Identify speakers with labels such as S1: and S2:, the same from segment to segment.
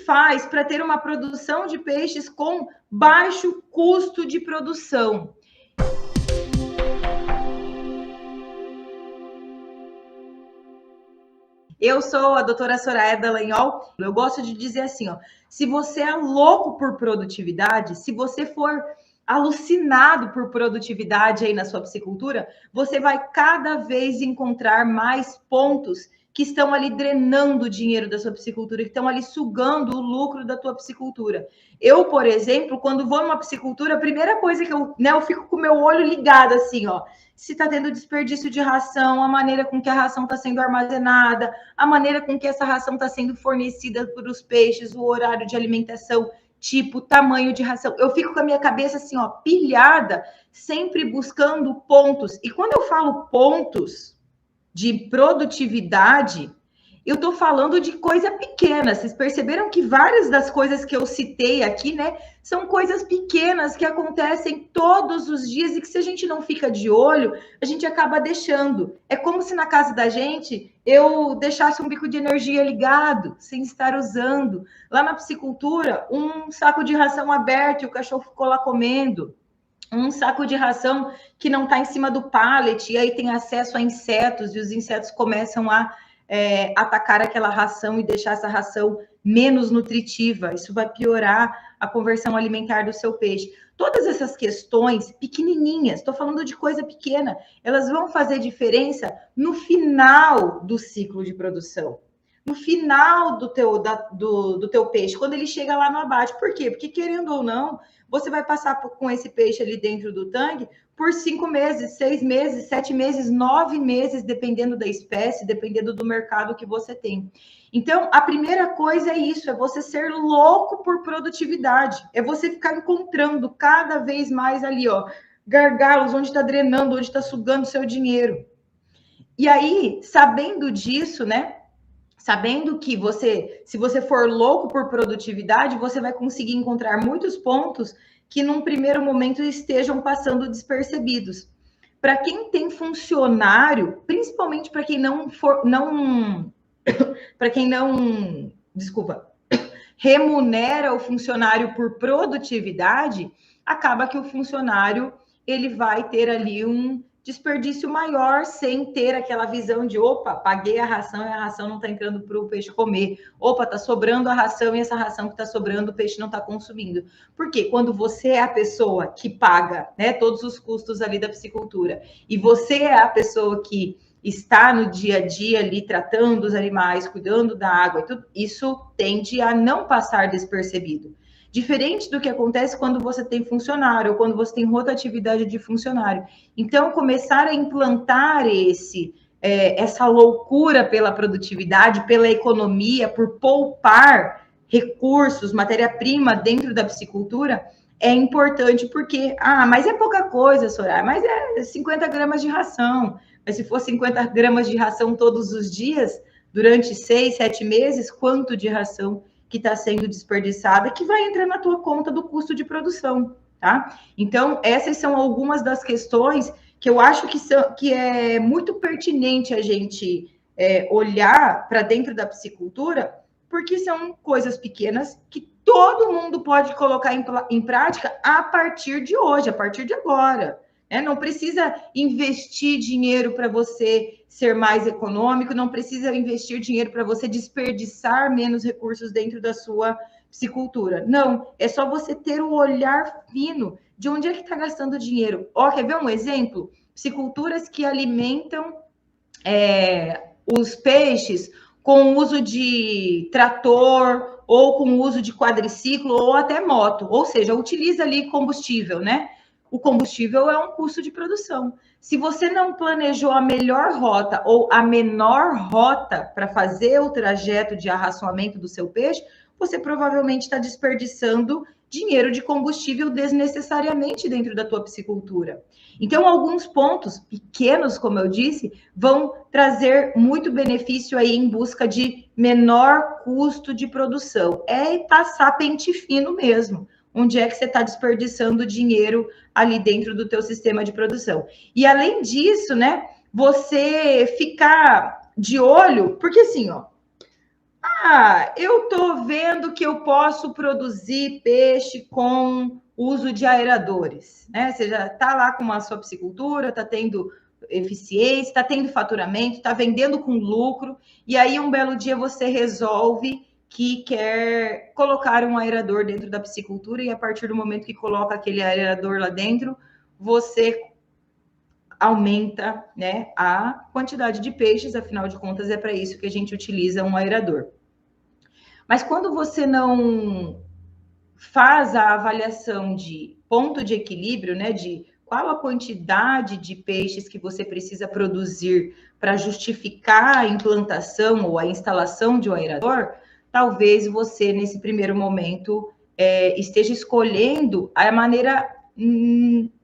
S1: faz para ter uma produção de peixes com baixo custo de produção? Eu sou a doutora Soraya Dallagnol. Eu gosto de dizer assim, ó, se você é louco por produtividade, se você for alucinado por produtividade aí na sua piscicultura, você vai cada vez encontrar mais pontos que estão ali drenando o dinheiro da sua piscicultura, que estão ali sugando o lucro da tua piscicultura. Eu, por exemplo, quando vou numa piscicultura, a primeira coisa que eu fico com o meu olho ligado assim, ó, se está tendo desperdício de ração, a maneira com que a ração está sendo armazenada, a maneira com que essa ração está sendo fornecida para os peixes, o horário de alimentação, tipo, tamanho de ração. Eu fico com a minha cabeça assim, ó, pilhada, sempre buscando pontos. E quando eu falo pontos de produtividade, eu estou falando de coisa pequena. Vocês perceberam que várias das coisas que eu citei aqui, né, são coisas pequenas que acontecem todos os dias e que se a gente não fica de olho, a gente acaba deixando. É como se na casa da gente eu deixasse um bico de energia ligado, sem estar usando. Lá na piscicultura, um saco de ração aberto e o cachorro ficou lá comendo. Um saco de ração que não está em cima do pallet, e aí tem acesso a insetos, e os insetos começam a atacar aquela ração e deixar essa ração menos nutritiva. Isso vai piorar a conversão alimentar do seu peixe. Todas essas questões pequenininhas, estou falando de coisa pequena, elas vão fazer diferença no final do ciclo de produção. No final do teu peixe, quando ele chega lá no abate. Por quê? Porque, querendo ou não, você vai passar com esse peixe ali dentro do tanque por 5 meses, 6 meses, 7 meses, 9 meses, dependendo da espécie, dependendo do mercado que você tem. Então, a primeira coisa é isso, é você ser louco por produtividade, é você ficar encontrando cada vez mais ali, ó, gargalos, onde está drenando, onde está sugando seu dinheiro. E aí, sabendo disso, né, sabendo que se você for louco por produtividade, você vai conseguir encontrar muitos pontos que num primeiro momento estejam passando despercebidos. Para quem tem funcionário, principalmente para quem remunera o funcionário por produtividade, acaba que o funcionário ele vai ter ali um desperdício maior sem ter aquela visão de, opa, paguei a ração e a ração não está entrando para o peixe comer. Opa, está sobrando a ração e essa ração que está sobrando o peixe não está consumindo. Porque quando você é a pessoa que paga, né, todos os custos ali da piscicultura e você é a pessoa que está no dia a dia ali tratando os animais, cuidando da água, e tudo, isso tende a não passar despercebido. Diferente do que acontece quando você tem funcionário ou quando você tem rotatividade de funcionário. Então, começar a implantar essa loucura pela produtividade, pela economia, por poupar recursos, matéria-prima dentro da piscicultura, é importante porque, mas é pouca coisa, Soraya, mas é 50 gramas de ração. Mas se for 50 gramas de ração todos os dias, durante 6, 7 meses, quanto de ração que está sendo desperdiçada, que vai entrar na tua conta do custo de produção, tá? Então, essas são algumas das questões que eu acho que é muito pertinente a gente olhar para dentro da piscicultura, porque são coisas pequenas que todo mundo pode colocar em prática a partir de hoje, a partir de agora. Não precisa investir dinheiro para você ser mais econômico, não precisa investir dinheiro para você desperdiçar menos recursos dentro da sua piscicultura. Não, é só você ter um olhar fino de onde é que está gastando dinheiro. Quer ver um exemplo? Pisciculturas que alimentam os peixes com o uso de trator ou com o uso de quadriciclo ou até moto, ou seja, utiliza ali combustível, né? O combustível é um custo de produção. Se você não planejou a melhor rota ou a menor rota para fazer o trajeto de arraçoamento do seu peixe, você provavelmente está desperdiçando dinheiro de combustível desnecessariamente dentro da tua piscicultura. Então, alguns pontos pequenos, como eu disse, vão trazer muito benefício aí em busca de menor custo de produção. É passar pente fino mesmo. Onde é que você está desperdiçando dinheiro ali dentro do teu sistema de produção. E além disso, né, você ficar de olho, porque assim, eu estou vendo que eu posso produzir peixe com uso de aeradores, né? Você já está lá com a sua piscicultura, está tendo eficiência, está tendo faturamento, está vendendo com lucro, e aí um belo dia você resolve que quer colocar um aerador dentro da piscicultura, e a partir do momento que coloca aquele aerador lá dentro, você aumenta, né, a quantidade de peixes, afinal de contas é para isso que a gente utiliza um aerador. Mas quando você não faz a avaliação de ponto de equilíbrio, né, de qual a quantidade de peixes que você precisa produzir para justificar a implantação ou a instalação de um aerador, talvez você, nesse primeiro momento, esteja escolhendo a maneira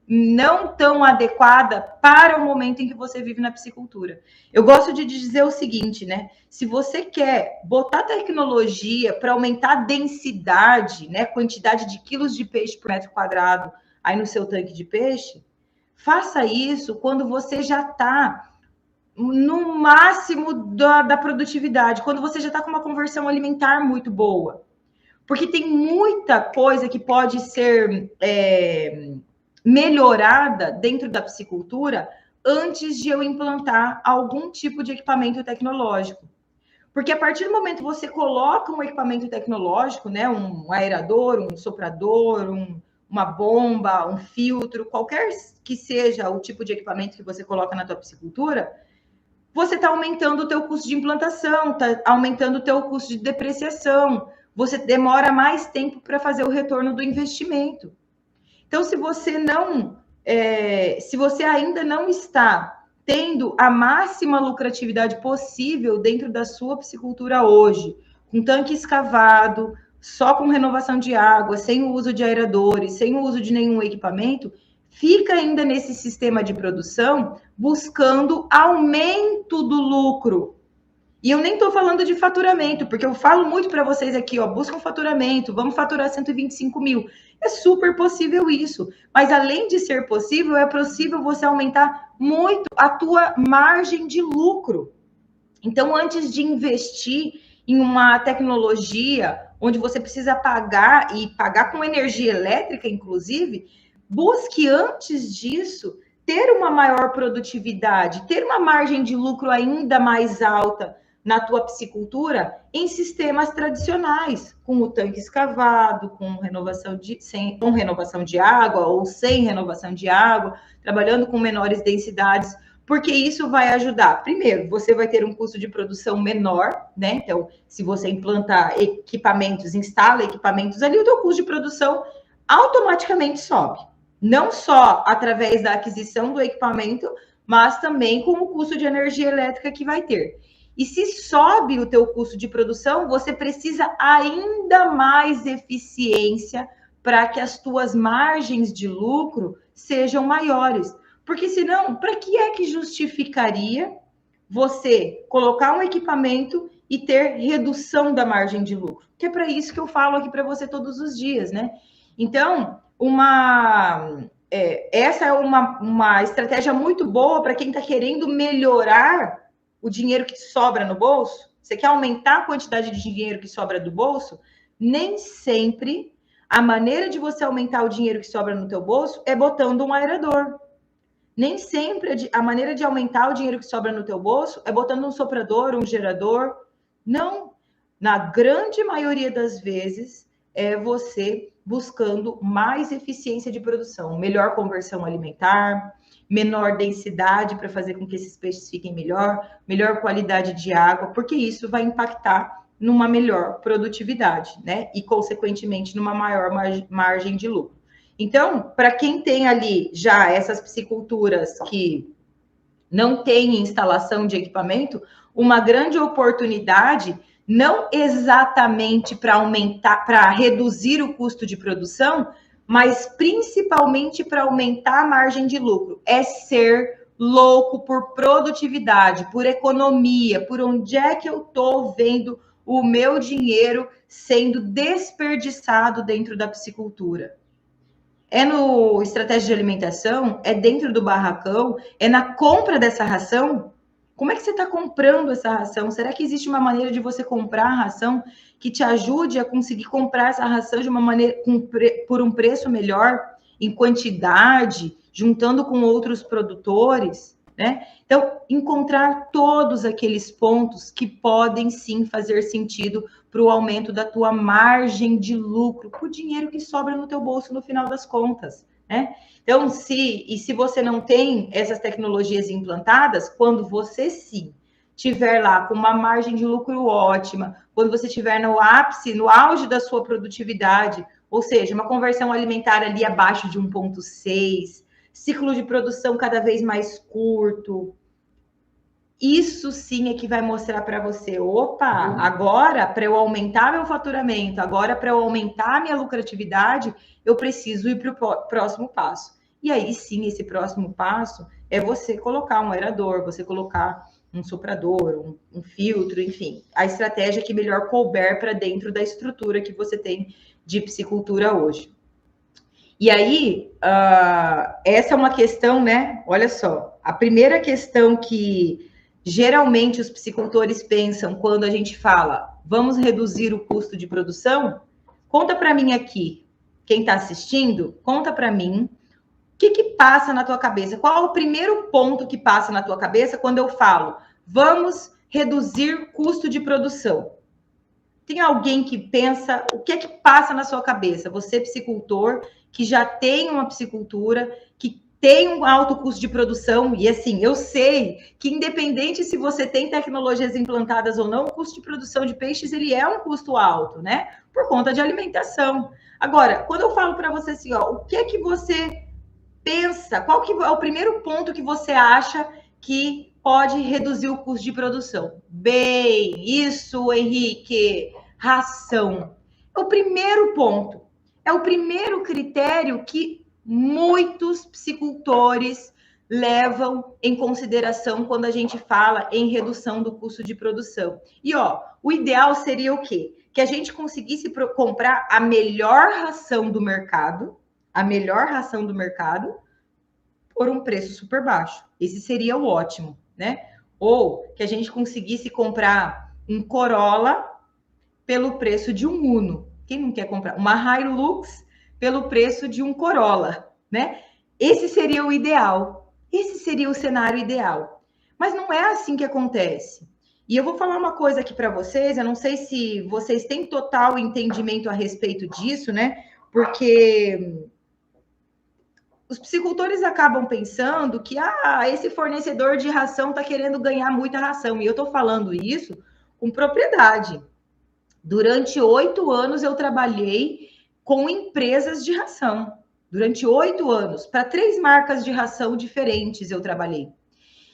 S1: não tão adequada para o momento em que você vive na piscicultura. Eu gosto de dizer o seguinte, né? Se você quer botar tecnologia para aumentar a densidade, né, quantidade de quilos de peixe por metro quadrado aí no seu tanque de peixe, faça isso quando você já está no máximo da produtividade, quando você já está com uma conversão alimentar muito boa. Porque tem muita coisa que pode ser melhorada dentro da piscicultura antes de eu implantar algum tipo de equipamento tecnológico. Porque a partir do momento que você coloca um equipamento tecnológico, né, um aerador, um soprador, uma bomba, um filtro, qualquer que seja o tipo de equipamento que você coloca na tua piscicultura, você está aumentando o teu custo de implantação, está aumentando o teu custo de depreciação, você demora mais tempo para fazer o retorno do investimento. Então, se você ainda não está tendo a máxima lucratividade possível dentro da sua piscicultura hoje, com tanque escavado, só com renovação de água, sem o uso de aeradores, sem o uso de nenhum equipamento, fica ainda nesse sistema de produção buscando aumento do lucro. E eu nem estou falando de faturamento, porque eu falo muito para vocês aqui, ó, busca um faturamento, vamos faturar 125 mil. É super possível isso. Mas além de ser possível, é possível você aumentar muito a tua margem de lucro. Então, antes de investir em uma tecnologia onde você precisa pagar, e pagar com energia elétrica, inclusive, busque antes disso ter uma maior produtividade, ter uma margem de lucro ainda mais alta na tua piscicultura em sistemas tradicionais, com o tanque escavado, com renovação de água ou sem renovação de água, trabalhando com menores densidades, porque isso vai ajudar. Primeiro, você vai ter um custo de produção menor, né? Então, se você implantar equipamentos, instala equipamentos ali, o teu custo de produção automaticamente sobe. Não só através da aquisição do equipamento, mas também com o custo de energia elétrica que vai ter. E se sobe o teu custo de produção, você precisa ainda mais eficiência para que as tuas margens de lucro sejam maiores. Porque senão, para que é que justificaria você colocar um equipamento e ter redução da margem de lucro? Que é para isso que eu falo aqui para você todos os dias, né? Então, essa é uma estratégia muito boa para quem está querendo melhorar o dinheiro que sobra no bolso. Você quer aumentar a quantidade de dinheiro que sobra do bolso? Nem sempre a maneira de você aumentar o dinheiro que sobra no teu bolso é botando um aerador. Nem sempre a maneira de aumentar o dinheiro que sobra no teu bolso é botando um soprador, um gerador. Não. Na grande maioria das vezes, é você buscando mais eficiência de produção, melhor conversão alimentar, menor densidade para fazer com que esses peixes fiquem melhor qualidade de água, porque isso vai impactar numa melhor produtividade, né? E, consequentemente, numa maior margem de lucro. Então, para quem tem ali já essas pisciculturas que não tem instalação de equipamento, uma grande oportunidade, não exatamente para aumentar, para reduzir o custo de produção, mas principalmente para aumentar a margem de lucro. É ser louco por produtividade, por economia, por onde é que eu estou vendo o meu dinheiro sendo desperdiçado dentro da piscicultura. É no estratégia de alimentação, é dentro do barracão, é na compra dessa ração. Como é que você está comprando essa ração? Será que existe uma maneira de você comprar a ração que te ajude a conseguir comprar essa ração de uma maneira por um preço melhor, em quantidade, juntando com outros produtores, né? Então, encontrar todos aqueles pontos que podem sim fazer sentido para o aumento da tua margem de lucro, para o dinheiro que sobra no teu bolso no final das contas, né? Então, se você não tem essas tecnologias implantadas, quando você sim tiver lá com uma margem de lucro ótima, quando você estiver no ápice, no auge da sua produtividade, ou seja, uma conversão alimentar ali abaixo de 1,6, ciclo de produção cada vez mais curto, isso sim é que vai mostrar para você, opa, agora para eu aumentar meu faturamento, agora para eu aumentar minha lucratividade, eu preciso ir para o próximo passo. E aí sim, esse próximo passo é você colocar um aerador, você colocar um soprador, um filtro, enfim, a estratégia que melhor couber para dentro da estrutura que você tem de piscicultura hoje. E aí, essa é uma questão, né? Olha só, a primeira questão que geralmente os piscicultores pensam quando a gente fala vamos reduzir o custo de produção, conta para mim aqui, quem está assistindo, conta para mim o que passa na tua cabeça, qual é o primeiro ponto que passa na tua cabeça quando eu falo vamos reduzir custo de produção. Tem alguém que pensa, o que é que passa na sua cabeça? Você, piscicultor, que já tem uma piscicultura, que tem um alto custo de produção, e assim, eu sei que independente se você tem tecnologias implantadas ou não, o custo de produção de peixes, ele é um custo alto, né? Por conta de alimentação. Agora, quando eu falo para você assim, ó, o que é que você pensa? Qual que é o primeiro ponto que você acha que pode reduzir o custo de produção? Bem, isso, Henrique, ração. É o primeiro ponto. É o primeiro critério que muitos piscicultores levam em consideração quando a gente fala em redução do custo de produção. E ó, o ideal seria o quê? Que a gente conseguisse comprar a melhor ração do mercado, por um preço super baixo. Esse seria o ótimo, né? Ou que a gente conseguisse comprar um Corolla pelo preço de um Uno. Quem não quer comprar uma Hilux pelo preço de um Corolla, né? Esse seria o ideal. Esse seria o cenário ideal. Mas não é assim que acontece. E eu vou falar uma coisa aqui para vocês, eu não sei se vocês têm total entendimento a respeito disso, né? Porque os piscicultores acabam pensando que esse fornecedor de ração está querendo ganhar muita ração. E eu estou falando isso com propriedade. Durante 8 anos eu trabalhei com empresas de ração. Durante 8 anos, para 3 marcas de ração diferentes eu trabalhei.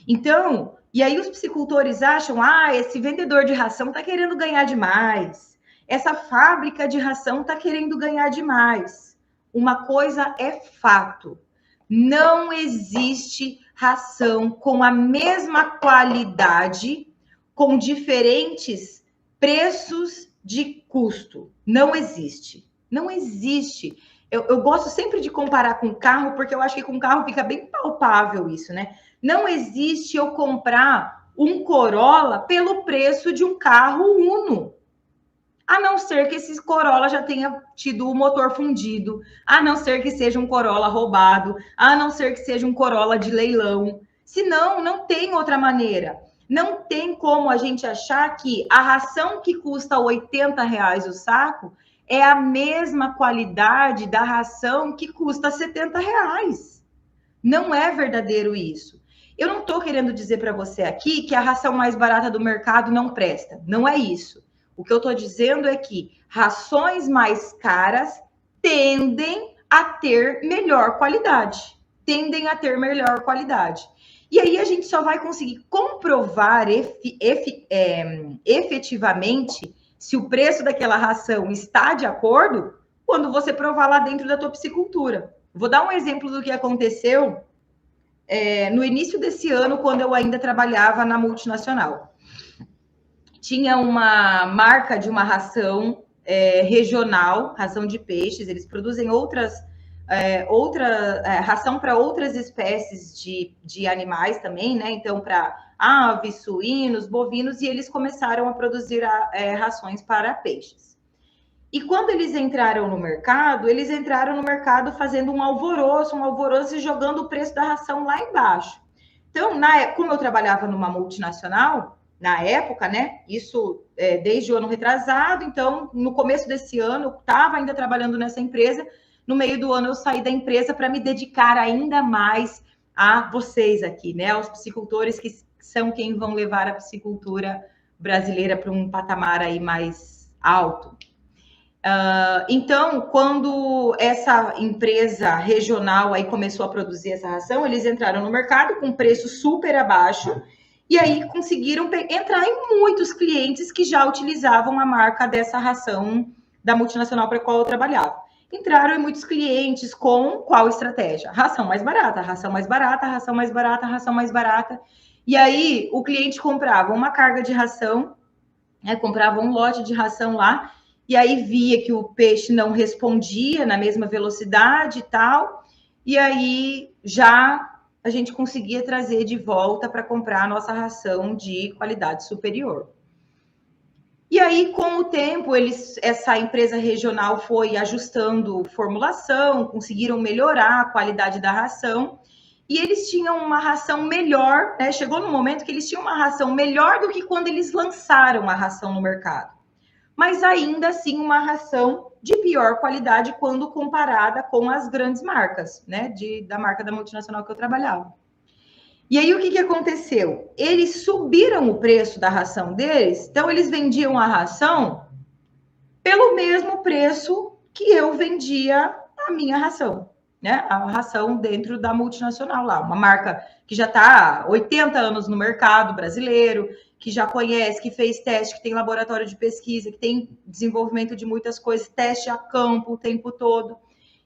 S1: Então, e aí os piscicultores acham, esse vendedor de ração está querendo ganhar demais. Essa fábrica de ração está querendo ganhar demais. Uma coisa é fato. Não existe ração com a mesma qualidade, com diferentes preços de custo. Não existe. Não existe. Eu gosto sempre de comparar com carro, porque eu acho que com carro fica bem palpável isso, né? Não existe eu comprar um Corolla pelo preço de um carro Uno. A não ser que esse Corolla já tenha tido o motor fundido, a não ser que seja um Corolla roubado, a não ser que seja um Corolla de leilão. Senão, não tem outra maneira. Não tem como a gente achar que a ração que custa R$80 o saco é a mesma qualidade da ração que custa R$70. Não é verdadeiro isso. Eu não estou querendo dizer para você aqui que a ração mais barata do mercado não presta. Não é isso. O que eu estou dizendo é que rações mais caras tendem a ter melhor qualidade. E aí a gente só vai conseguir comprovar efetivamente se o preço daquela ração está de acordo quando você provar lá dentro da tua piscicultura. Vou dar um exemplo do que aconteceu no início desse ano, quando eu ainda trabalhava na multinacional. Tinha uma marca de uma ração regional, ração de peixes, eles produzem outra ração para outras espécies de animais também, né? Então, para aves, suínos, bovinos, e eles começaram a produzir rações para peixes. E quando eles entraram no mercado fazendo um alvoroço e jogando o preço da ração lá embaixo. Então, como eu trabalhava numa multinacional, na época, né? Isso desde o ano retrasado, então, no começo desse ano, eu estava ainda trabalhando nessa empresa. No meio do ano, eu saí da empresa para me dedicar ainda mais a vocês aqui, né? Aos piscicultores que são quem vão levar a piscicultura brasileira para um patamar aí mais alto. Então, quando essa empresa regional aí começou a produzir essa ração, eles entraram no mercado com preço super abaixo e aí conseguiram entrar em muitos clientes que já utilizavam a marca dessa ração da multinacional para a qual eu trabalhava. Entraram em muitos clientes com qual estratégia? Ração mais barata, ração mais barata, ração mais barata, ração mais barata. E aí o cliente comprava uma carga de ração, né, comprava um lote de ração lá, e aí via que o peixe não respondia na mesma velocidade e tal, e aí já a gente conseguia trazer de volta para comprar a nossa ração de qualidade superior. E aí, com o tempo, essa empresa regional foi ajustando formulação, conseguiram melhorar a qualidade da ração, e eles tinham uma ração melhor, né? Chegou no momento que eles tinham uma ração melhor do que quando eles lançaram a ração no mercado. Mas ainda assim uma ração de pior qualidade quando comparada com as grandes marcas, né? Da marca da multinacional que eu trabalhava. E aí o que aconteceu? Eles subiram o preço da ração deles, então eles vendiam a ração pelo mesmo preço que eu vendia a minha ração, né? A ração dentro da multinacional lá, uma marca que já está há 80 anos no mercado brasileiro, que já conhece, que fez teste, que tem laboratório de pesquisa, que tem desenvolvimento de muitas coisas, teste a campo o tempo todo.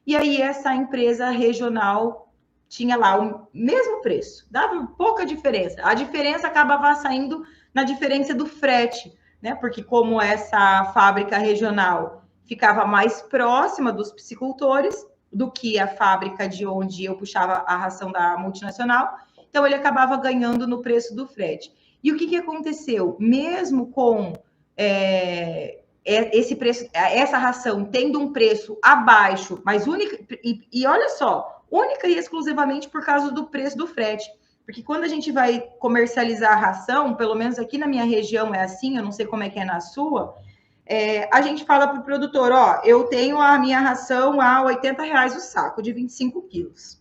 S1: E aí essa empresa regional tinha lá o mesmo preço, dava pouca diferença. A diferença acabava saindo na diferença do frete, né? Porque como essa fábrica regional ficava mais próxima dos piscicultores do que a fábrica de onde eu puxava a ração da multinacional, então ele acabava ganhando no preço do frete. E o que aconteceu? Mesmo com esse preço, essa ração tendo um preço abaixo, mas única, e olha só, única e exclusivamente por causa do preço do frete. Porque quando a gente vai comercializar a ração, pelo menos aqui na minha região é assim, eu não sei como é que é na sua, a gente fala para o produtor, ó, eu tenho a minha ração a R$80 o saco, de 25 quilos.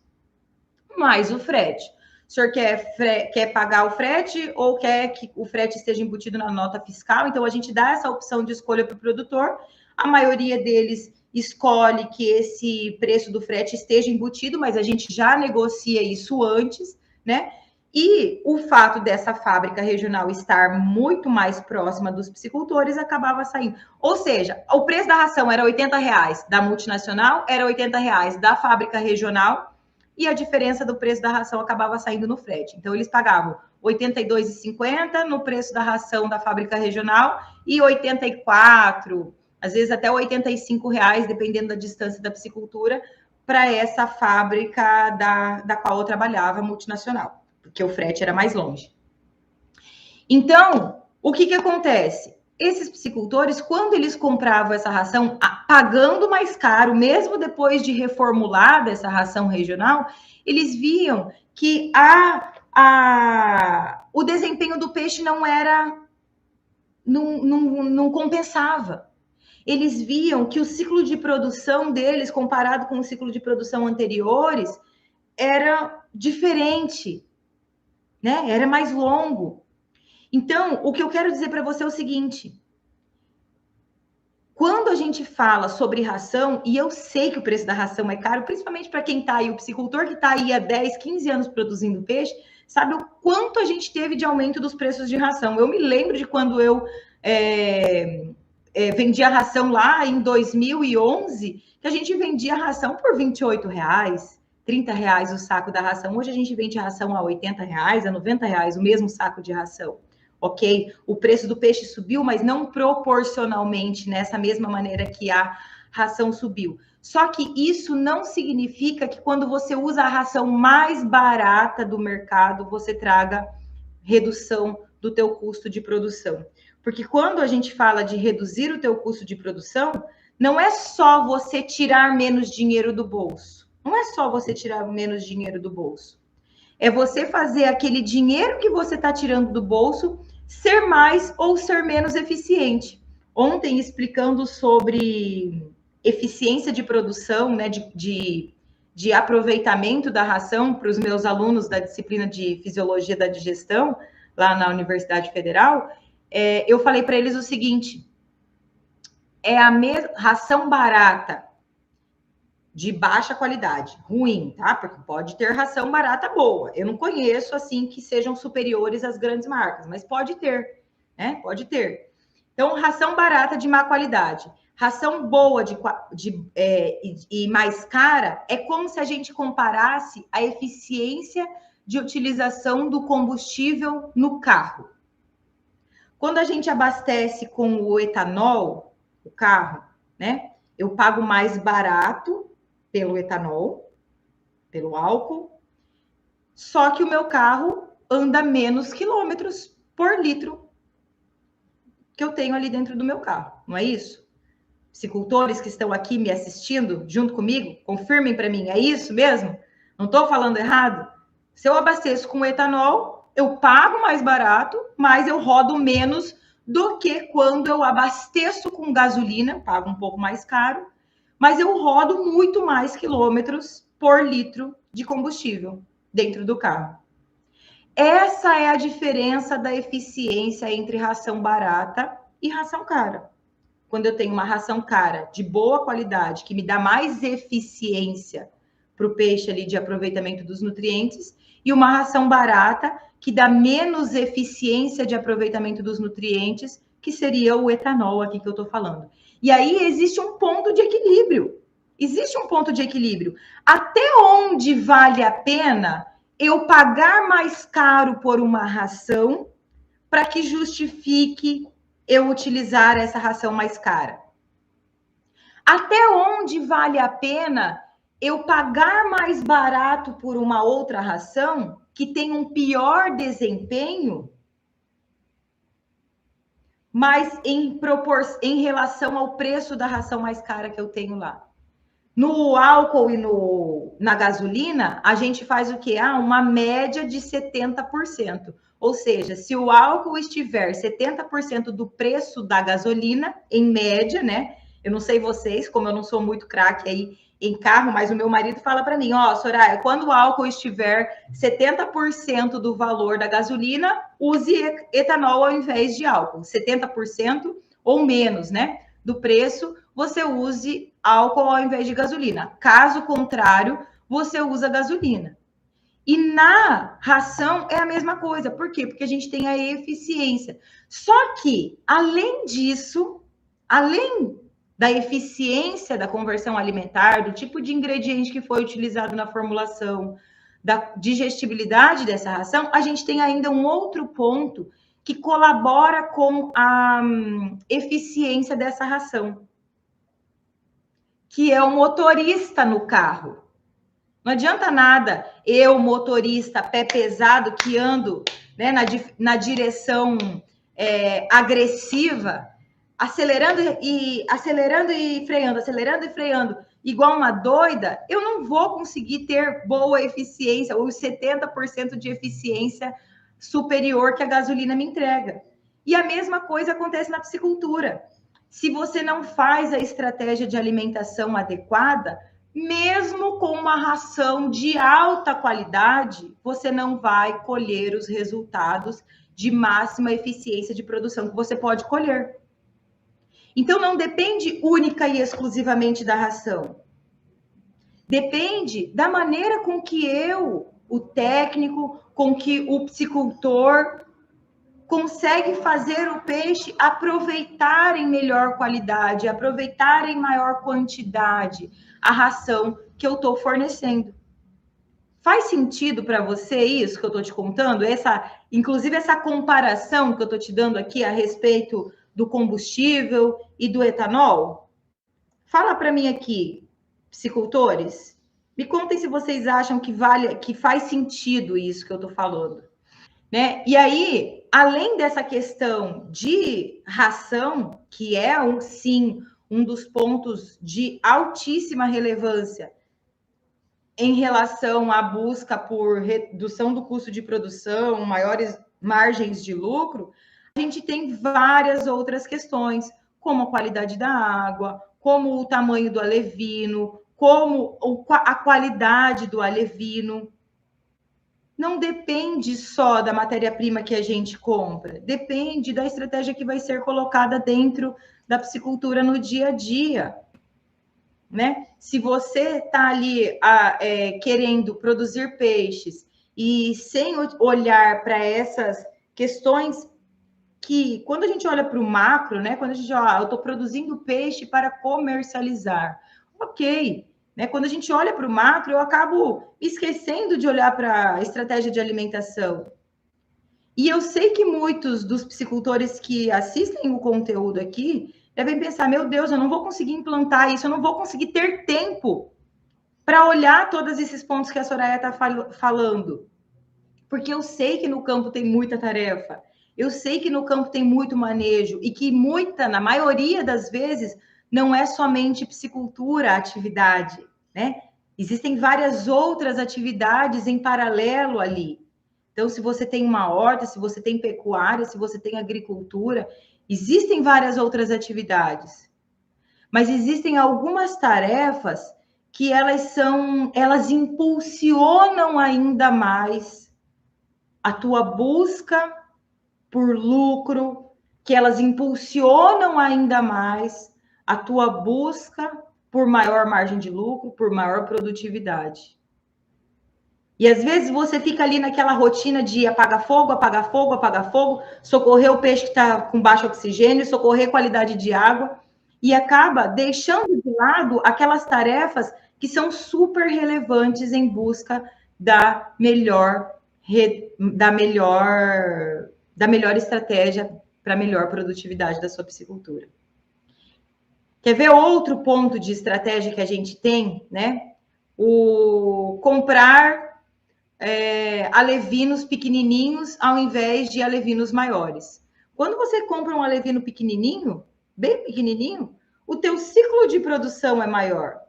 S1: Mais o frete. O senhor quer pagar o frete ou quer que o frete esteja embutido na nota fiscal? Então, a gente dá essa opção de escolha para o produtor. A maioria deles escolhe que esse preço do frete esteja embutido, mas a gente já negocia isso antes, né? E o fato dessa fábrica regional estar muito mais próxima dos piscicultores acabava saindo. Ou seja, o preço da ração era R$80 da multinacional, era R$80 da fábrica regional, e a diferença do preço da ração acabava saindo no frete. Então, eles pagavam R$ 82,50 no preço da ração da fábrica regional e R$ 84, às vezes até R$ 85, dependendo da distância da piscicultura, para essa fábrica da qual eu trabalhava, multinacional, porque o frete era mais longe. Então, o que acontece? Esses piscicultores, quando eles compravam essa ração, pagando mais caro, mesmo depois de reformulada essa ração regional, eles viam que o desempenho do peixe não compensava. Eles viam que o ciclo de produção deles, comparado com o ciclo de produção anteriores, era diferente, né? Era mais longo. Então, o que eu quero dizer para você é o seguinte: quando a gente fala sobre ração, e eu sei que o preço da ração é caro, principalmente para quem está aí, o piscicultor que está aí há 10, 15 anos produzindo peixe, sabe o quanto a gente teve de aumento dos preços de ração. Eu me lembro de quando eu vendia ração lá em 2011, que a gente vendia ração por R$28, R$30 o saco da ração. Hoje a gente vende ração a R$80, a R$90, o mesmo saco de ração. Ok? O preço do peixe subiu, mas não proporcionalmente nessa mesma maneira que a ração subiu. Só que isso não significa que quando você usa a ração mais barata do mercado, você traga redução do teu custo de produção. Porque quando a gente fala de reduzir o teu custo de produção, não é só você tirar menos dinheiro do bolso. Não é só você tirar menos dinheiro do bolso. É você fazer aquele dinheiro que você está tirando do bolso ser mais ou ser menos eficiente. Ontem, explicando sobre eficiência de produção, né, de aproveitamento da ração para os meus alunos da disciplina de Fisiologia da Digestão, lá na Universidade Federal, eu falei para eles o seguinte, é a ração barata de baixa qualidade, ruim, tá? Porque pode ter ração barata boa. Eu não conheço, assim, que sejam superiores às grandes marcas, mas pode ter, né? Pode ter. Então, ração barata de má qualidade. Ração boa e mais cara é como se a gente comparasse a eficiência de utilização do combustível no carro. Quando a gente abastece com o etanol, o carro, né? Eu pago mais barato pelo etanol, pelo álcool, só que o meu carro anda menos quilômetros por litro que eu tenho ali dentro do meu carro, não é isso? Psicultores que estão aqui me assistindo junto comigo, confirmem para mim, é isso mesmo? Não estou falando errado? Se eu abasteço com etanol, eu pago mais barato, mas eu rodo menos do que quando eu abasteço com gasolina, pago um pouco mais caro, mas eu rodo muito mais quilômetros por litro de combustível dentro do carro. Essa é a diferença da eficiência entre ração barata e ração cara. Quando eu tenho uma ração cara de boa qualidade, que me dá mais eficiência para o peixe ali de aproveitamento dos nutrientes, e uma ração barata que dá menos eficiência de aproveitamento dos nutrientes, que seria o etanol aqui que eu estou falando. E aí existe um ponto de equilíbrio. Existe um ponto de equilíbrio. Até onde vale a pena eu pagar mais caro por uma ração para que justifique eu utilizar essa ração mais cara? Até onde vale a pena eu pagar mais barato por uma outra ração que tem um pior desempenho, mas em relação ao preço da ração mais cara que eu tenho lá? No álcool e na gasolina, a gente faz o quê? Uma média de 70%. Ou seja, se o álcool estiver 70% do preço da gasolina, em média, né? Eu não sei vocês, como eu não sou muito craque aí em carro, mas o meu marido fala para mim, Soraya, quando o álcool estiver 70% do valor da gasolina, use etanol ao invés de álcool. 70% ou menos, né? Do preço, você use álcool ao invés de gasolina. Caso contrário, você usa gasolina. E na ração é a mesma coisa. Por quê? Porque a gente tem a eficiência. Só que, além disso, além da eficiência da conversão alimentar, do tipo de ingrediente que foi utilizado na formulação, da digestibilidade dessa ração, a gente tem ainda um outro ponto que colabora com a eficiência dessa ração, que é o motorista no carro. Não adianta nada eu, motorista, pé pesado, que ando, né, na direção agressiva, acelerando e freando, igual uma doida, eu não vou conseguir ter boa eficiência, ou 70% de eficiência superior que a gasolina me entrega. E a mesma coisa acontece na piscicultura. Se você não faz a estratégia de alimentação adequada, mesmo com uma ração de alta qualidade, você não vai colher os resultados de máxima eficiência de produção que você pode colher. Então, não depende única e exclusivamente da ração. Depende da maneira com que eu, o técnico, com que o piscicultor consegue fazer o peixe aproveitar em melhor qualidade, aproveitar em maior quantidade a ração que eu estou fornecendo. Faz sentido para você isso que eu estou te contando? Inclusive essa comparação que eu estou te dando aqui a respeito do combustível e do etanol? Fala para mim aqui, piscicultores. Me contem se vocês acham que faz sentido isso que eu estou falando. né? E aí, além dessa questão de ração, que é sim um dos pontos de altíssima relevância em relação à busca por redução do custo de produção, maiores margens de lucro, a gente tem várias outras questões, como a qualidade da água, como o tamanho do alevino, como a qualidade do alevino. Não depende só da matéria-prima que a gente compra, depende da estratégia que vai ser colocada dentro da piscicultura no dia a dia. Né? Se você está ali querendo produzir peixes e sem olhar para essas questões que, quando a gente olha para o macro, né? Quando a gente eu estou produzindo peixe para comercializar, ok. Né? Quando a gente olha para o macro, eu acabo esquecendo de olhar para a estratégia de alimentação. E eu sei que muitos dos piscicultores que assistem o conteúdo aqui devem pensar: meu Deus, eu não vou conseguir implantar isso, eu não vou conseguir ter tempo para olhar todos esses pontos que a Soraya está falando. Porque eu sei que no campo tem muita tarefa, eu sei que no campo tem muito manejo e que na maioria das vezes, não é somente piscicultura a atividade, né? Existem várias outras atividades em paralelo ali. Então, se você tem uma horta, se você tem pecuária, se você tem agricultura, existem várias outras atividades. Mas existem algumas tarefas que elas impulsionam ainda mais a tua busca por lucro, que elas impulsionam ainda mais a tua busca por maior margem de lucro, por maior produtividade. E às vezes você fica ali naquela rotina de apagar fogo, apagar fogo, apagar fogo, socorrer o peixe que está com baixo oxigênio, socorrer qualidade de água, e acaba deixando de lado aquelas tarefas que são super relevantes em busca da melhor estratégia para melhor produtividade da sua piscicultura. Quer ver outro ponto de estratégia que a gente tem, né? O comprar alevinos pequenininhos ao invés de alevinos maiores. Quando você compra um alevino pequenininho, bem pequenininho, o teu ciclo de produção é maior.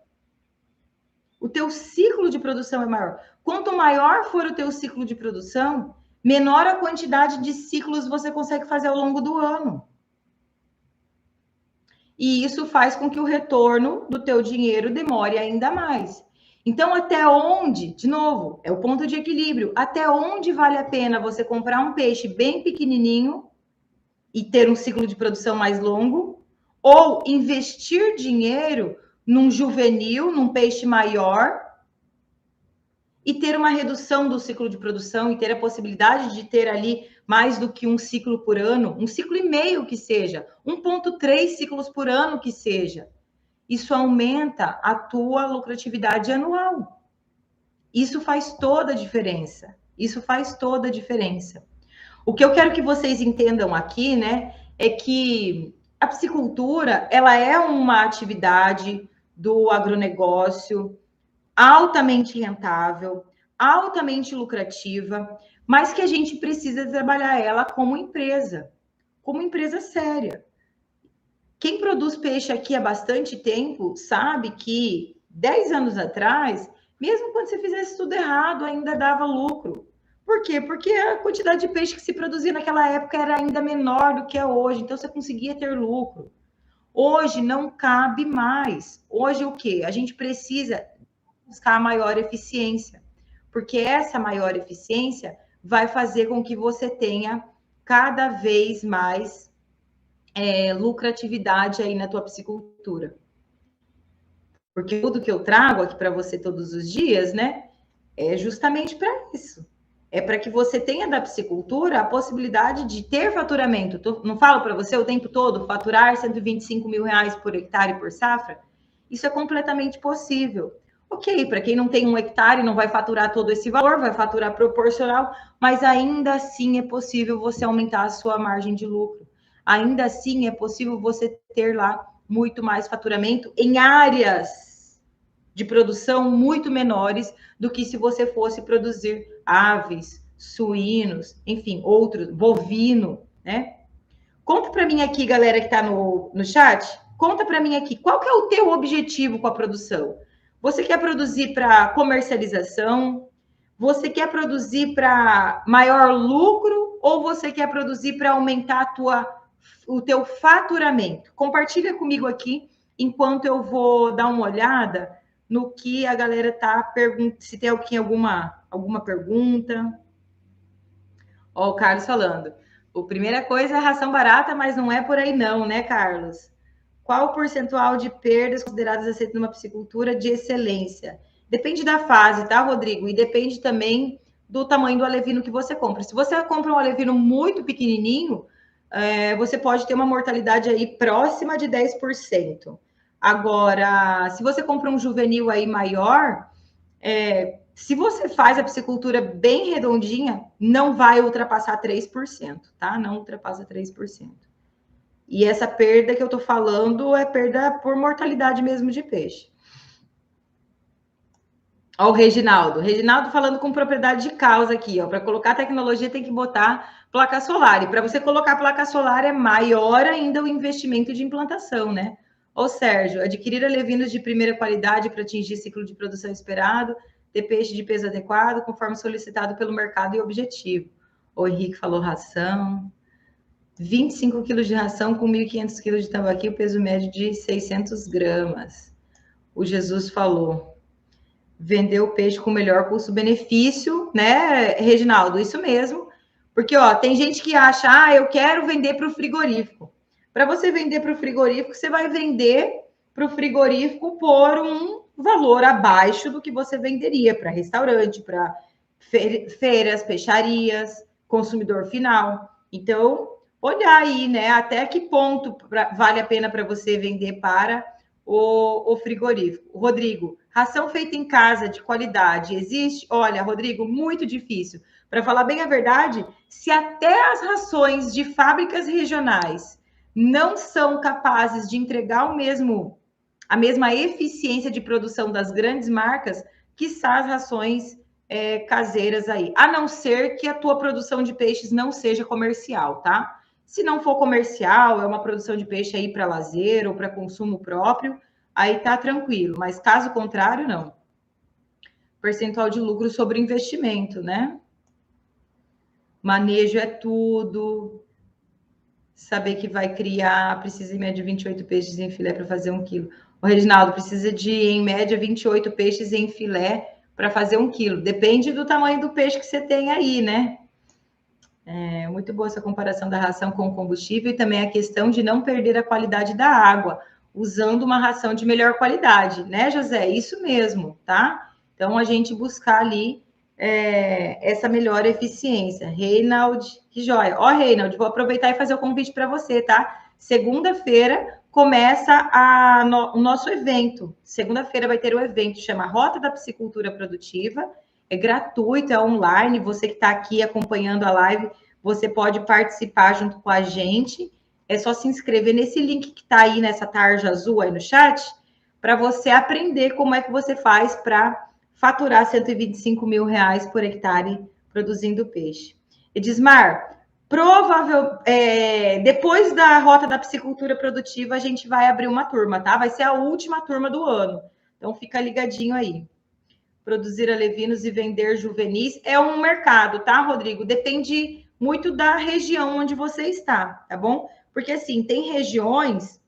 S1: O teu ciclo de produção é maior. Quanto maior for o teu ciclo de produção, menor a quantidade de ciclos você consegue fazer ao longo do ano. E isso faz com que o retorno do teu dinheiro demore ainda mais. Então, até onde, de novo, é o ponto de equilíbrio, até onde vale a pena você comprar um peixe bem pequenininho e ter um ciclo de produção mais longo, ou investir dinheiro num juvenil, num peixe maior, e ter uma redução do ciclo de produção e ter a possibilidade de ter ali mais do que um ciclo por ano, um ciclo e meio que seja, 1,3 ciclos por ano que seja. Isso aumenta a tua lucratividade anual. Isso faz toda a diferença. Isso faz toda a diferença. O que eu quero que vocês entendam aqui, né, é que a piscicultura, ela é uma atividade do agronegócio altamente rentável, altamente lucrativa, mas que a gente precisa trabalhar ela como empresa séria. Quem produz peixe aqui há bastante tempo sabe que 10 anos atrás, mesmo quando você fizesse tudo errado, ainda dava lucro. Por quê? Porque a quantidade de peixe que se produzia naquela época era ainda menor do que é hoje, então você conseguia ter lucro. Hoje não cabe mais. Hoje o quê? A gente precisa buscar a maior eficiência, porque essa maior eficiência vai fazer com que você tenha cada vez mais lucratividade aí na tua piscicultura. Porque tudo que eu trago aqui para você todos os dias, né, é justamente para isso. É para que você tenha da piscicultura a possibilidade de ter faturamento. Não falo para você o tempo todo faturar 125 mil reais por hectare por safra? Isso é completamente possível. Ok, para quem não tem 1 hectare, não vai faturar todo esse valor, vai faturar proporcional, mas ainda assim é possível você aumentar a sua margem de lucro. Ainda assim é possível você ter lá muito mais faturamento em áreas de produção muito menores do que se você fosse produzir aves, suínos, enfim, outros, bovino, né? Conta para mim aqui, galera que está no chat, conta para mim aqui, qual que é o teu objetivo com a produção? Você quer produzir para comercialização? Você quer produzir para maior lucro ou você quer produzir para aumentar o teu faturamento? Compartilha comigo aqui, enquanto eu vou dar uma olhada no que a galera está perguntando, se tem alguma pergunta. Ó, o Carlos falando. A primeira coisa é a ração barata, mas não é por aí não, né, Carlos? Qual o percentual de perdas consideradas aceitas numa piscicultura de excelência? Depende da fase, tá, Rodrigo? E depende também do tamanho do alevino que você compra. Se você compra um alevino muito pequenininho, você pode ter uma mortalidade aí próxima de 10%. Agora, se você compra um juvenil aí maior, se você faz a piscicultura bem redondinha, não vai ultrapassar 3%, tá? Não ultrapassa 3%. E essa perda que eu tô falando é perda por mortalidade mesmo de peixe. Ó, o Reginaldo. Reginaldo falando com propriedade de causa aqui, ó. Para colocar tecnologia tem que botar placa solar. E para você colocar placa solar é maior ainda o investimento de implantação, né? Ô, Sérgio, adquirir alevinos de primeira qualidade para atingir ciclo de produção esperado, ter peixe de peso adequado, conforme solicitado pelo mercado e objetivo. O Henrique falou ração. 25 quilos de ração com 1.500 quilos de tambaqui, o peso médio de 600 gramas. O Jesus falou, vender o peixe com melhor custo-benefício, né, Reginaldo? Isso mesmo. Porque, ó, tem gente que acha, eu quero vender para o frigorífico. Para você vender para o frigorífico, você vai vender para o frigorífico por um valor abaixo do que você venderia para restaurante, para feiras, peixarias, consumidor final. Então, olhar aí, né, até que ponto vale a pena para você vender para o frigorífico. Rodrigo, ração feita em casa de qualidade existe? Olha, Rodrigo, muito difícil. Para falar bem a verdade, se até as rações de fábricas regionais não são capazes de entregar a mesma eficiência de produção das grandes marcas, quiçá as rações caseiras aí. A não ser que a tua produção de peixes não seja comercial, tá? Se não for comercial, é uma produção de peixe aí para lazer ou para consumo próprio, aí tá tranquilo. Mas caso contrário, não. Percentual de lucro sobre investimento, né? Manejo é tudo. Saber que vai criar, precisa em média 28 peixes em filé para fazer 1 quilo. O Reginaldo precisa de, em média, 28 peixes em filé para fazer 1 quilo. Depende do tamanho do peixe que você tem aí, né? É muito boa essa comparação da ração com o combustível e também a questão de não perder a qualidade da água, usando uma ração de melhor qualidade, né, José? Isso mesmo, tá? Então, a gente buscar ali essa melhor eficiência. Reinald, que joia. Ó, Reinald, vou aproveitar e fazer o convite para você, tá? Segunda-feira começa o nosso evento. Segunda-feira vai ter o evento, chama Rota da Piscicultura Produtiva. É gratuito, é online. Você que está aqui acompanhando a live, você pode participar junto com a gente. É só se inscrever nesse link que está aí nessa tarja azul aí no chat, para você aprender como é que você faz para faturar 125 mil reais por hectare produzindo peixe. Edismar, depois da Rota da Piscicultura Produtiva, a gente vai abrir uma turma, tá? Vai ser a última turma do ano. Então, fica ligadinho aí. Produzir alevinos e vender juvenis é um mercado, tá, Rodrigo? Depende muito da região onde você está, tá bom? Porque, assim, tem regiões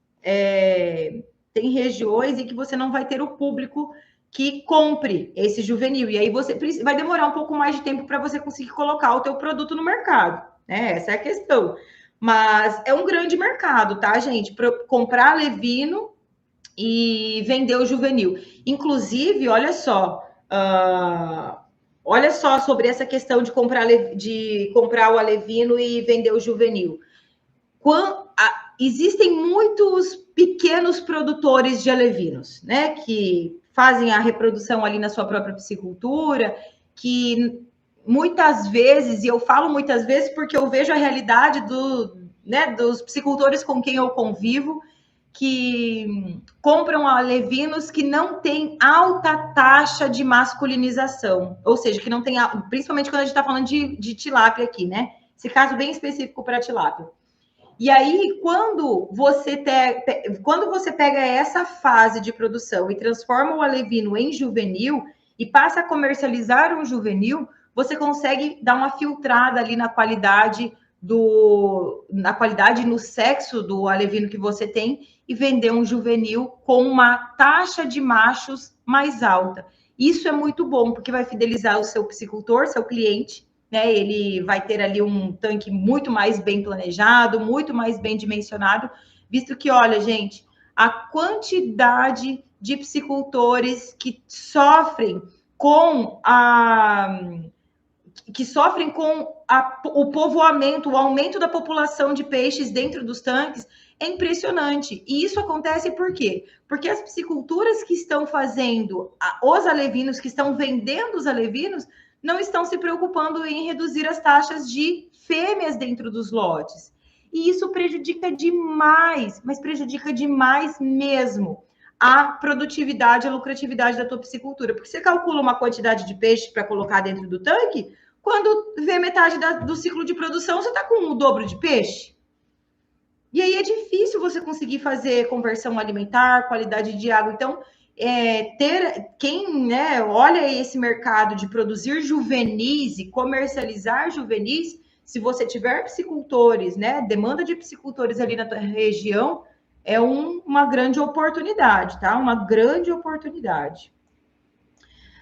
S1: em que você não vai ter o público que compre esse juvenil. E aí você vai demorar um pouco mais de tempo para você conseguir colocar o teu produto no mercado, né? Essa é a questão. Mas é um grande mercado, tá, gente? Para comprar alevino e vender o juvenil. Inclusive, olha só sobre essa questão de comprar o alevino e vender o juvenil. Existem muitos pequenos produtores de alevinos, né, que fazem a reprodução ali na sua própria piscicultura, que muitas vezes, e eu falo muitas vezes porque eu vejo a realidade dos piscicultores com quem eu convivo, que compram alevinos que não têm alta taxa de masculinização, ou seja, que não tem, principalmente quando a gente está falando de tilápia aqui, né? Esse caso bem específico para tilápia. E aí, quando você pega essa fase de produção e transforma o alevino em juvenil e passa a comercializar um juvenil, você consegue dar uma filtrada ali na qualidade no sexo do alevino que você tem e vender um juvenil com uma taxa de machos mais alta. Isso é muito bom, porque vai fidelizar o seu piscicultor, seu cliente, né? Ele vai ter ali um tanque muito mais bem planejado, muito mais bem dimensionado, visto que, olha, gente, a quantidade de piscicultores que sofrem com o povoamento, o aumento da população de peixes dentro dos tanques é impressionante. E isso acontece por quê? Porque as pisciculturas que estão fazendo os alevinos, que estão vendendo os alevinos, não estão se preocupando em reduzir as taxas de fêmeas dentro dos lotes. E isso prejudica demais, mas prejudica demais mesmo a produtividade, a lucratividade da tua piscicultura. Porque você calcula uma quantidade de peixe para colocar dentro do tanque, quando vê metade do ciclo de produção, você está com o dobro de peixe. E aí é difícil você conseguir fazer conversão alimentar, qualidade de água. Então, quem, né, olha esse mercado de produzir juvenis e comercializar juvenis, se você tiver piscicultores, né, demanda de piscicultores ali na tua região, é uma grande oportunidade, tá? Uma grande oportunidade.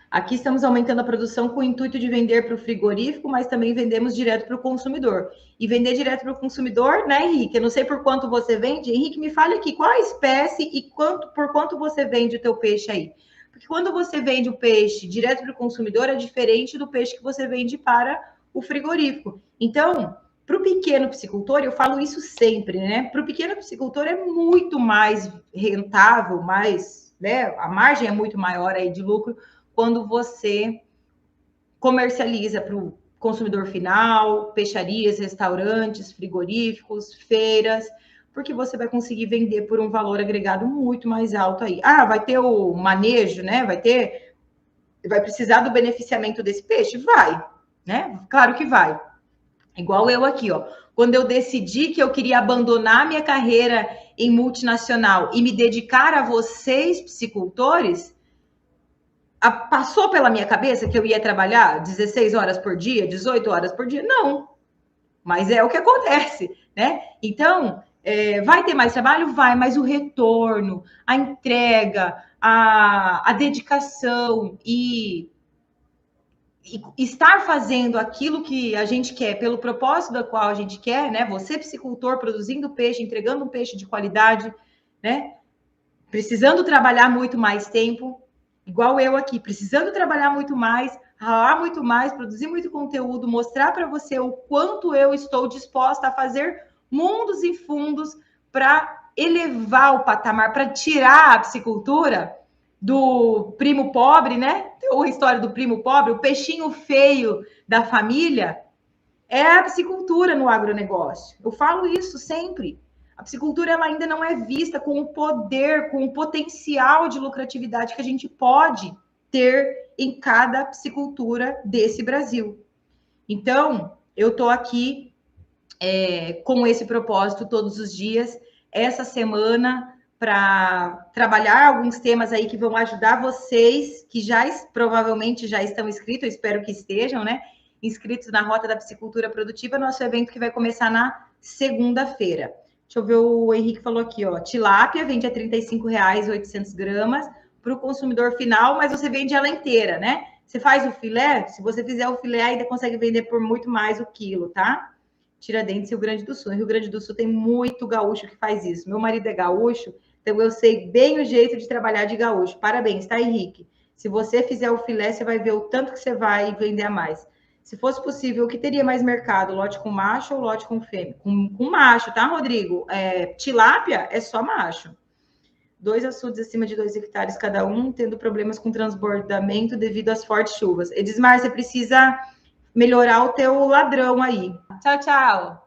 S1: Aqui estamos aumentando a produção com o intuito de vender para o frigorífico, mas também vendemos direto para o consumidor. E vender direto para o consumidor, né, Henrique? Eu não sei por quanto você vende. Henrique, me fale aqui, qual a espécie e por quanto você vende o teu peixe aí? Porque quando você vende o peixe direto para o consumidor, é diferente do peixe que você vende para o frigorífico. Então, para o pequeno piscicultor, eu falo isso sempre, né? Para o pequeno piscicultor é muito mais rentável, né? A margem é muito maior aí de lucro quando você comercializa para o consumidor final, peixarias, restaurantes, frigoríficos, feiras, porque você vai conseguir vender por um valor agregado muito mais alto aí. Ah, vai ter o manejo, né? Vai precisar do beneficiamento desse peixe? Vai, né? Claro que vai. Igual eu aqui, ó. Quando eu decidi que eu queria abandonar minha carreira em multinacional e me dedicar a vocês, piscicultores, passou pela minha cabeça que eu ia trabalhar 16 horas por dia, 18 horas por dia? Não. Mas é o que acontece, né? Então, vai ter mais trabalho? Vai, mas o retorno, a entrega, a dedicação e estar fazendo aquilo que a gente quer, pelo propósito do qual a gente quer, né? Você, piscicultor, produzindo peixe, entregando um peixe de qualidade, né? Precisando trabalhar muito mais tempo, igual eu aqui, precisando trabalhar muito mais, ralar muito mais, produzir muito conteúdo, mostrar para você o quanto eu estou disposta a fazer mundos e fundos para elevar o patamar, para tirar a piscicultura do primo pobre, né? A história do primo pobre, o peixinho feio da família, é a piscicultura no agronegócio. Eu falo isso sempre. A piscicultura ela ainda não é vista com o poder, com o potencial de lucratividade que a gente pode ter em cada piscicultura desse Brasil. Então, eu estou aqui com esse propósito todos os dias, essa semana, para trabalhar alguns temas aí que vão ajudar vocês, que provavelmente já estão inscritos, eu espero que estejam, né? Inscritos na Rota da Piscicultura Produtiva, nosso evento que vai começar na segunda-feira. Deixa eu ver, o Henrique falou aqui, ó, tilápia vende a R$ 35,00, 800 gramas, para o consumidor final, mas você vende ela inteira, né? Você faz o filé, se você fizer o filé, ainda consegue vender por muito mais o quilo, tá? Tiradentes, Rio Grande do Sul. No Rio Grande do Sul tem muito gaúcho que faz isso. Meu marido é gaúcho, então eu sei bem o jeito de trabalhar de gaúcho. Parabéns, tá, Henrique? Se você fizer o filé, você vai ver o tanto que você vai vender a mais. Se fosse possível, o que teria mais mercado? Lote com macho ou lote com fêmea? Com macho, tá, Rodrigo? Tilápia é só macho. 2 açudes acima de 2 hectares cada um, tendo problemas com transbordamento devido às fortes chuvas. Edismar, você precisa melhorar o teu ladrão aí. Tchau, tchau.